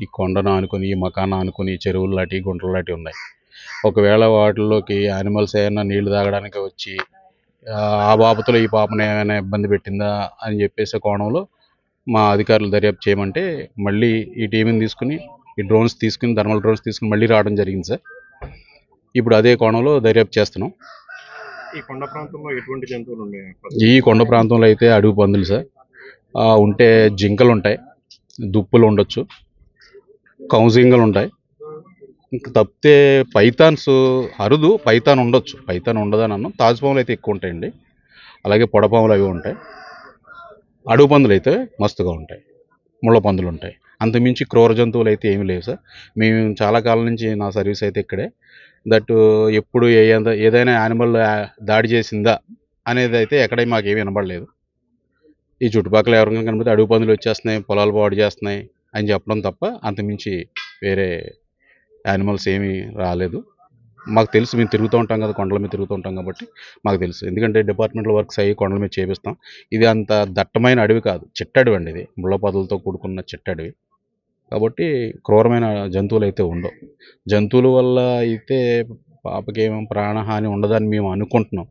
ఈ కొండను ఆనుకొని, ఈ మకాన్ని ఆనుకొని చెరువులు లాంటివి, గుంటలు లాంటివి ఉన్నాయి. ఒకవేళ వాటిల్లోకి యానిమల్స్ ఏమైనా నీళ్లు తాగడానికి వచ్చి ఆ బాపతులో ఈ పాపను ఏమైనా ఇబ్బంది పెట్టిందా అని చెప్పేసి కోణంలో మా అధికారులు దర్యాప్తు చేయమంటే మళ్ళీ ఈ టీంని తీసుకుని, ఈ డ్రోన్స్ తీసుకుని, థర్మల్ డ్రోన్స్ తీసుకుని మళ్ళీ రావడం జరిగింది సార్. ఇప్పుడు అదే కోణంలో దర్యాప్తు చేస్తున్నాం. ఈ కొండ ప్రాంతంలో ఎటువంటి జంతువులు ఉన్నాయి? ఈ కొండ ప్రాంతంలో అయితే అడవి పందులు సార్, ఉంటే జింకలు ఉంటాయి, దుప్పులు ఉండొచ్చు, కౌజింగలు ఉంటాయి. ఇంక తప్పితే పైథాన్స్ అరుదు, పైథాన్ ఉండొచ్చు, పైథాన్ ఉండదని అన్నాం. తాజుపాములు అయితే ఎక్కువ ఉంటాయండి, అలాగే పొడపాములు అవి ఉంటాయి. అడవి పందులు అయితే మస్తుగా ఉంటాయి, ముళ్ళ పందులు ఉంటాయి. అంతమించి క్రూర జంతువులు అయితే ఏమీ లేవు సార్. మేము చాలా కాలం నుంచి నా సర్వీస్ అయితే ఇక్కడే. దట్ ఎప్పుడు ఏదైనా యానిమల్ దాడి చేసిందా అనేది అయితే ఎక్కడ మాకేమీ వినబడలేదు. ఈ చుట్టుపక్కల ఎవరికైనా కనిపిస్తే అడవి పందులు వచ్చేస్తున్నాయి, పొలాలు పాడు చేస్తున్నాయి అని చెప్పడం తప్ప అంతమించి వేరే యానిమల్స్ ఏమీ రాలేదు. మాకు తెలుసు, మేము తిరుగుతూ ఉంటాం కదా, కొండల మీద తిరుగుతూ ఉంటాం కాబట్టి మాకు తెలుసు. ఎందుకంటే డిపార్ట్మెంటల్ వర్క్స్ అయ్యి కొండల మీద చేపిస్తాం. ఇది అంత దట్టమైన అడవి కాదు, చిట్టడవి అండి, ఇది ముళ్ళ పొదలతో కూడుకున్న చిట్టడవి. కాబట్టి క్రూరమైన జంతువులు అయితే ఉండవు. జంతువుల వల్ల అయితే పాపకేమో ప్రాణహాని ఉండదని మేము అనుకుంటున్నాం.